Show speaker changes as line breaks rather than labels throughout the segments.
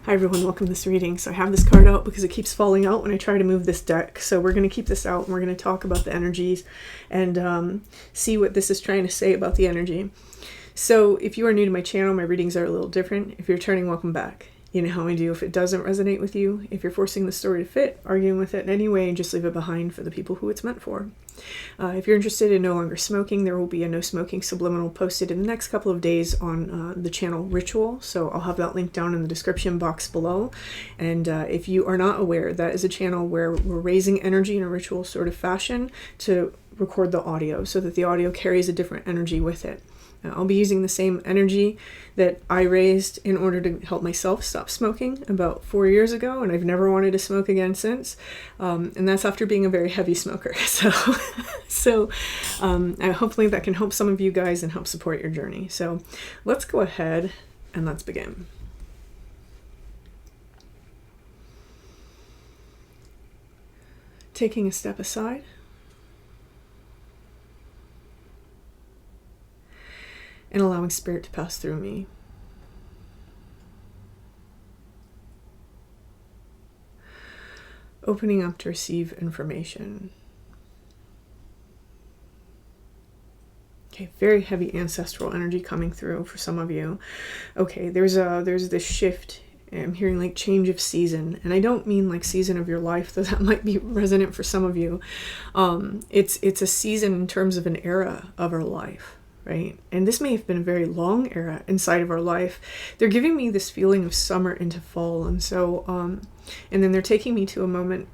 Hi everyone, welcome to this reading. So I have this card out because it keeps falling out when I try to move this deck. So we're going to keep this out and we're going to talk about the energies and see what this is trying to say about the energy. So if you are new to my channel, my readings are a little different. If you're returning, welcome back. You know how I do. If it doesn't resonate with you, if you're forcing the story to fit, arguing with it in any way, just leave it behind for the people who it's meant for. If you're interested in no longer smoking, there will be a no smoking subliminal posted in the next couple of days on the channel Ritual. So I'll have that link down in the description box below. And if you are not aware, that is a channel where we're raising energy in a ritual sort of fashion to record the audio so that the audio carries a different energy with it. I'll be using the same energy that I raised in order to help myself stop smoking about 4 years ago, and I've never wanted to smoke again since. And that's after being a very heavy smoker. So hopefully that can help some of you guys and help support your journey. So let's go ahead and let's begin. Taking a step aside. And allowing spirit to pass through me. Opening up to receive information. Okay, very heavy ancestral energy coming through for some of you. Okay, there's this shift. I'm hearing like change of season, and I don't mean like season of your life, though that might be resonant for some of you. It's a season in terms of an era of our life. Right? And this may have been a very long era inside of our life. They're giving me this feeling of summer into fall. And so, and then they're taking me to a moment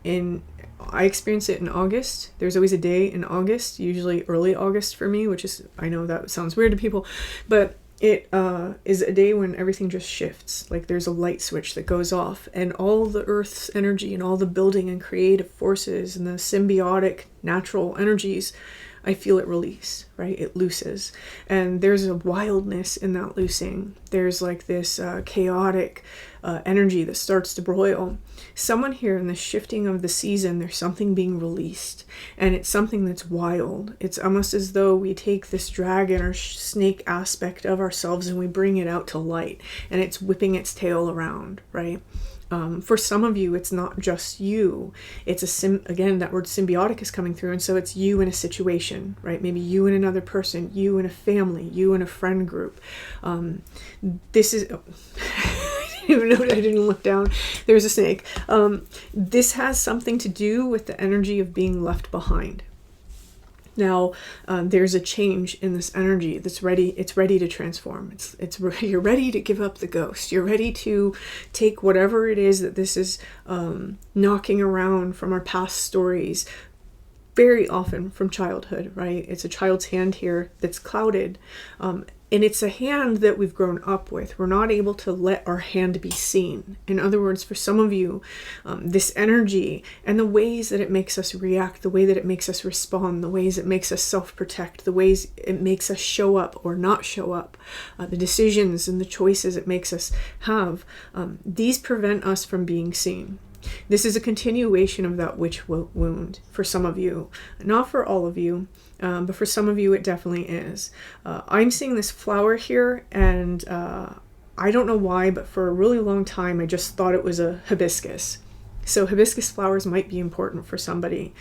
I experience it in August. There's always a day in August, usually early August for me, which is, I know that sounds weird to people, but it is a day when everything just shifts. Like there's a light switch that goes off, and all the earth's energy and all the building and creative forces and the symbiotic natural energies, I feel it release, right? It looses. And there's a wildness in that loosing. There's like this chaotic energy that starts to broil. Someone here in the shifting of the season, there's something being released. And it's something that's wild. It's almost as though we take this dragon or snake aspect of ourselves and we bring it out to light. And it's whipping its tail around, right? For some of you, it's not just you. It's again, that word symbiotic is coming through. And so it's you in a situation, right? Maybe you and another person, you and a family, you and a friend group. This is, I didn't look down. There's a snake. This has something to do with the energy of being left behind. Now, there's a change in this energy that's ready. It's ready to transform. You're ready to give up the ghost. You're ready to take whatever it is that this is knocking around from our past stories, very often from childhood, right? It's a child's hand here that's clouded. And it's a hand that we've grown up with. We're not able to let our hand be seen. In other words, for some of you, this energy and the ways that it makes us react, the way that it makes us respond, the ways it makes us self-protect, the ways it makes us show up or not show up, the decisions and the choices it makes us have, these prevent us from being seen. This is a continuation of that witch wound for some of you, not for all of you, but for some of you it definitely is. I'm seeing this flower here, and I don't know why, but for a really long time I just thought it was a hibiscus. So hibiscus flowers might be important for somebody.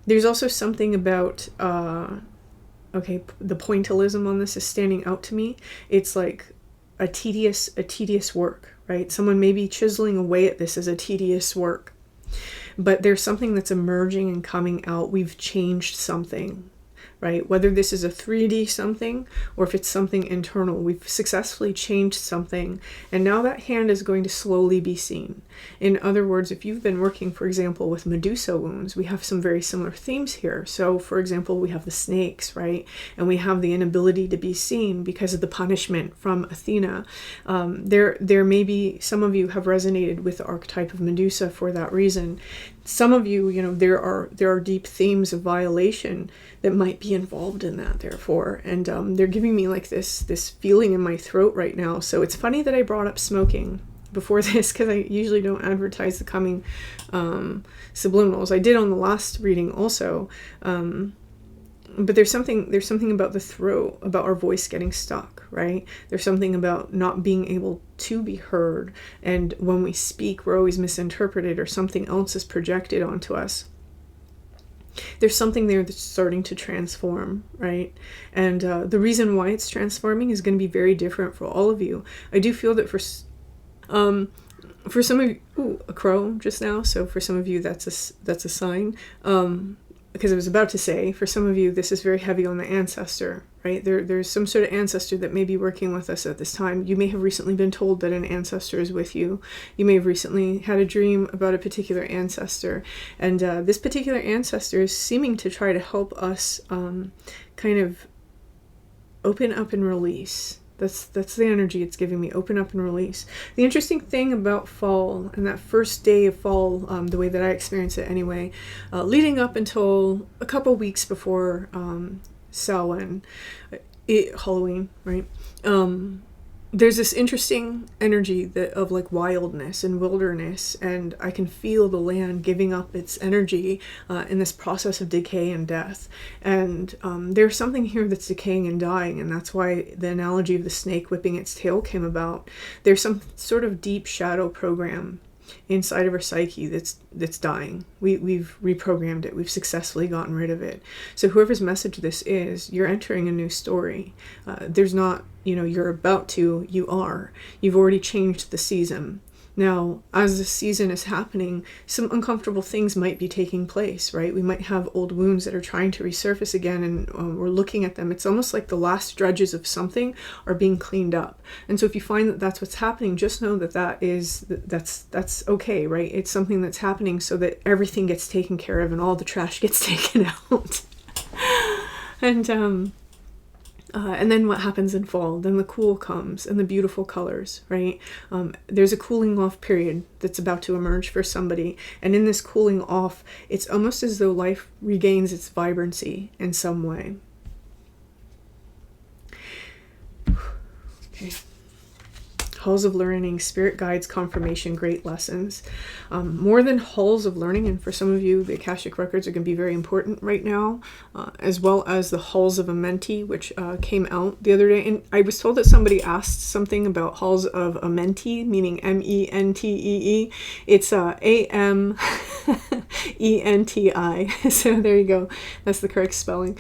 There's also something about, okay, the pointillism on this is standing out to me. It's like a tedious work. Right? Someone may be chiseling away at this as a tedious work, but there's something that's emerging and coming out. We've changed something, right? Whether this is a 3D something or if it's something internal, we've successfully changed something. And now that hand is going to slowly be seen. In other words, if you've been working, for example, with Medusa wounds, we have some very similar themes here. So for example, we have the snakes, right? And we have the inability to be seen because of the punishment from Athena. There may be, some of you have resonated with the archetype of Medusa for that reason. Some of you, there are deep themes of violation that might be involved in that, therefore. And they're giving me like this feeling in my throat right now. So it's funny that I brought up smoking before this, because I usually don't advertise the coming subliminals. I did on the last reading also. But there's something about the throat, about our voice getting stuck, right? There's something about not being able to be heard. And when we speak, we're always misinterpreted, or something else is projected onto us. There's something there that's starting to transform, right? And the reason why it's transforming is going to be very different for all of you. I do feel that for some of you, a crow just now. So for some of you, that's a sign. Because I was about to say, for some of you, this is very heavy on the ancestor, right? There's some sort of ancestor that may be working with us at this time. You may have recently been told that an ancestor is with you. You may have recently had a dream about a particular ancestor. And this particular ancestor is seeming to try to help us kind of open up and release. That's the energy it's giving me. Open up and release. The interesting thing about fall, and that first day of fall, the way that I experience it anyway, leading up until a couple weeks before Samhain, Halloween, right? There's this interesting energy of like wildness and wilderness, and I can feel the land giving up its energy in this process of decay and death. And there's something here that's decaying and dying, and that's why the analogy of the snake whipping its tail came about. There's some sort of deep shadow program inside of our psyche that's dying. We've reprogrammed it. We've successfully gotten rid of it. So whoever's message this is, you're entering a new story. There's not, you're about to, you are. You've already changed the season. Now, as the season is happening, some uncomfortable things might be taking place, right? We might have old wounds that are trying to resurface again, and we're looking at them. It's almost like the last dredges of something are being cleaned up. And so if you find that that's what's happening, just know that that's okay, right? It's something that's happening so that everything gets taken care of and all the trash gets taken out. And then what happens in fall? Then the cool comes and the beautiful colors, right? There's a cooling off period that's about to emerge for somebody. And in this cooling off, it's almost as though life regains its vibrancy in some way. Okay. Halls of learning, spirit guides, confirmation, great lessons. More than halls of learning, and for some of you, the Akashic records are going to be very important right now, as well as the halls of a mentee, which came out the other day. And I was told that somebody asked something about halls of a mentee, meaning M-E-N-T-E-E. It's A-M-E-N-T-I. So there you go. That's the correct spelling.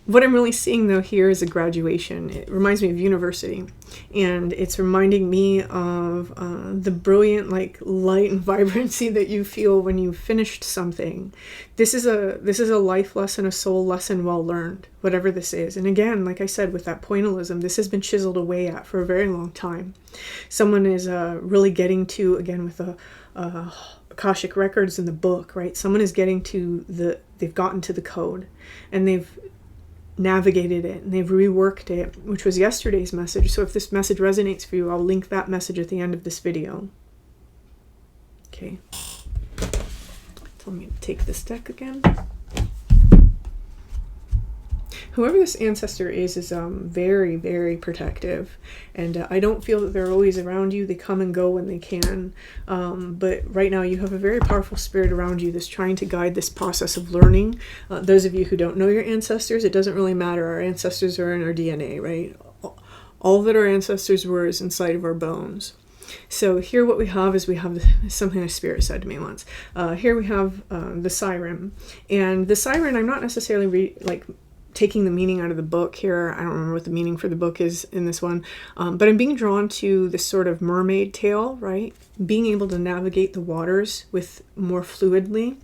What I'm really seeing, though, here is a graduation. It reminds me of university, and it's reminding me of the brilliant, light and vibrancy that you feel when you've finished something. This is a life lesson, a soul lesson well learned, whatever this is. And again, like I said, with that pointillism, this has been chiseled away at for a very long time. Someone is really getting to, again, with the Akashic records in the book, right? Someone is getting to they've gotten to the code, and they've navigated it, and they've reworked it, which was yesterday's message. So if this message resonates for you, I'll link that message at the end of this video. Okay. Tell me to take this deck again. Whoever this ancestor is very, very protective, and I don't feel that they're always around you. They come and go when they can, but right now you have a very powerful spirit around you that's trying to guide this process of learning. Those of you who don't know your ancestors, it doesn't really matter. Our ancestors are in our DNA, right? All that our ancestors were is inside of our bones. So here what we have is something a spirit said to me once. Here we have the siren, and the siren, I'm not necessarily taking the meaning out of the book here. I don't remember what the meaning for the book is in this one, but I'm being drawn to this sort of mermaid tale, right? Being able to navigate the waters with more fluidly.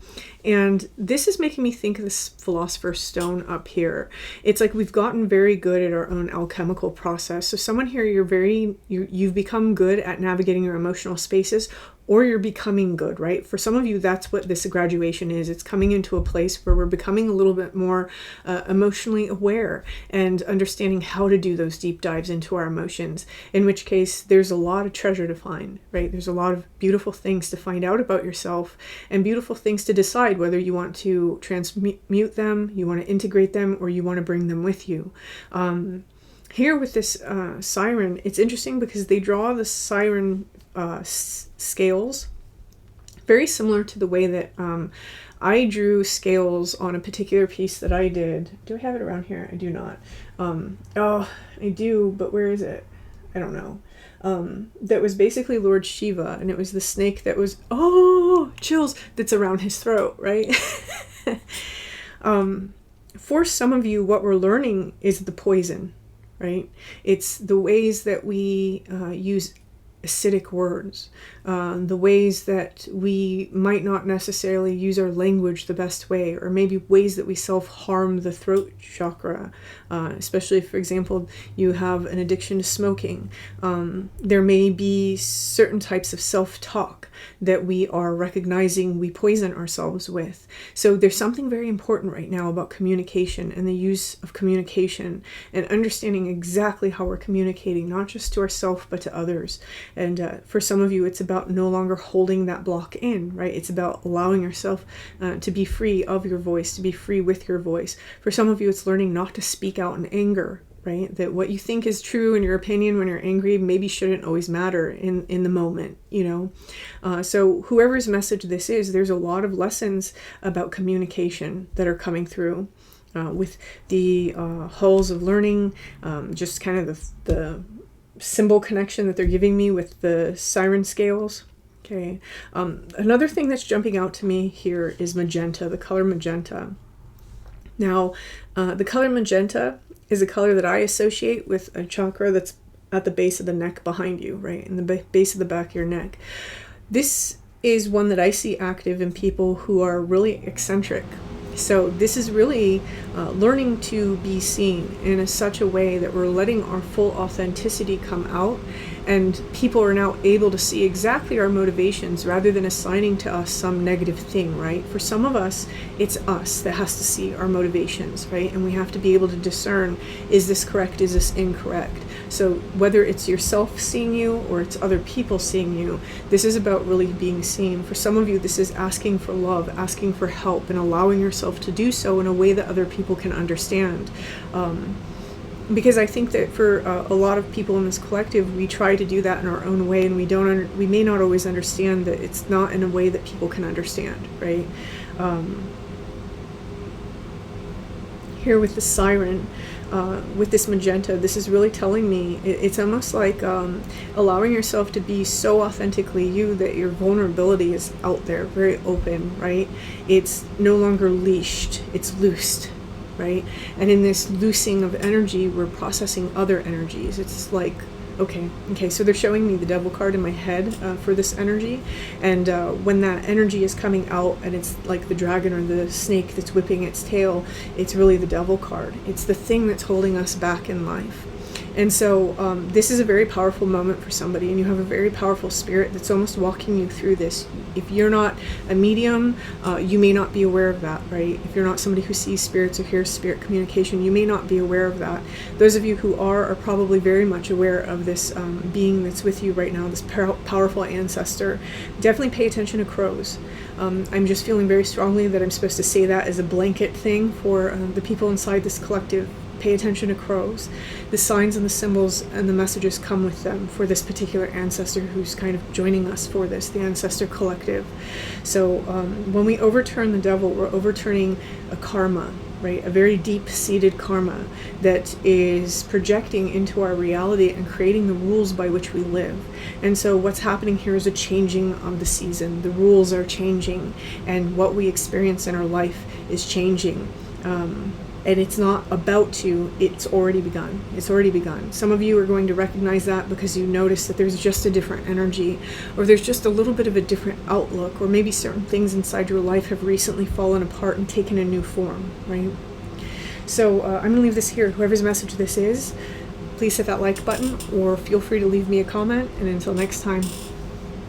And this is making me think of this philosopher's stone up here. It's like we've gotten very good at our own alchemical process. So someone here, you've become good at navigating your emotional spaces, or you're becoming good, right? For some of you, that's what this graduation is. It's coming into a place where we're becoming a little bit more emotionally aware and understanding how to do those deep dives into our emotions, in which case there's a lot of treasure to find, right? There's a lot of beautiful things to find out about yourself, and beautiful things to decide whether you want to transmute them, you want to integrate them, or you want to bring them with you. Here with this siren, it's interesting because they draw the siren scales Very similar to the way that I drew scales on a particular piece that I did. Do I have it around here? I do not. Oh, I do, but where is it? I don't know. That was basically Lord Shiva, and it was the snake that was, oh, chills, that's around his throat, right? For some of you, what we're learning is the poison, right? It's the ways that we use acidic words, the ways that we might not necessarily use our language the best way, or maybe ways that we self-harm the throat chakra, especially if, for example, you have an addiction to smoking. There may be certain types of self-talk that we are recognizing we poison ourselves with. So there's something very important right now about communication and the use of communication and understanding exactly how we're communicating, not just to ourselves, but to others. And for some of you, it's about no longer holding that block in, right? It's about allowing yourself to be free of your voice, to be free with your voice. For some of you, it's learning not to speak out in anger, right? That what you think is true in your opinion when you're angry maybe shouldn't always matter in the moment, you know? So whoever's message this is, there's a lot of lessons about communication that are coming through with the hulls of learning, just kind of the symbol connection that they're giving me with the siren scales. Okay. Another thing that's jumping out to me here is magenta, the color magenta. Now, the color magenta is a color that I associate with a chakra that's at the base of the neck behind you, right? In the base of the back of your neck. This is one that I see active in people who are really eccentric. So this is really learning to be seen in such a way that we're letting our full authenticity come out, and people are now able to see exactly our motivations rather than assigning to us some negative thing, right? For some of us, it's us that has to see our motivations, right? And we have to be able to discern, is this correct, is this incorrect? So whether it's yourself seeing you or it's other people seeing you, this is about really being seen. For some of you, this is asking for love, asking for help, and allowing yourself to do so in a way that other people can understand. Because I think that for a lot of people in this collective, we try to do that in our own way, and we may not always understand that it's not in a way that people can understand, right? Here with the siren, with this magenta, this is really telling me, it's almost like allowing yourself to be so authentically you that your vulnerability is out there, very open, right? It's no longer leashed, it's loosed, right? And in this loosing of energy, we're processing other energies. It's like, okay, so they're showing me the devil card in my head for this energy, and when that energy is coming out and it's like the dragon or the snake that's whipping its tail, it's really the devil card. It's the thing that's holding us back in life. And so this is a very powerful moment for somebody, and you have a very powerful spirit that's almost walking you through this. If you're not a medium, you may not be aware of that, right? If you're not somebody who sees spirits or hears spirit communication, you may not be aware of that. Those of you who are probably very much aware of this being that's with you right now, this powerful ancestor. Definitely pay attention to crows. I'm just feeling very strongly that I'm supposed to say that as a blanket thing for the people inside this collective. Pay attention to crows. The signs and the symbols and the messages come with them for this particular ancestor who's kind of joining us for this, the ancestor collective. So when we overturn the devil, we're overturning a karma, right? A very deep-seated karma that is projecting into our reality and creating the rules by which we live. And so what's happening here is a changing of the season. The rules are changing, and what we experience in our life is changing. And it's not about to, it's already begun. It's already begun. Some of you are going to recognize that because you notice that there's just a different energy, or there's just a little bit of a different outlook, or maybe certain things inside your life have recently fallen apart and taken a new form, right? So I'm going to leave this here. Whoever's message this is, please hit that like button, or feel free to leave me a comment. And until next time.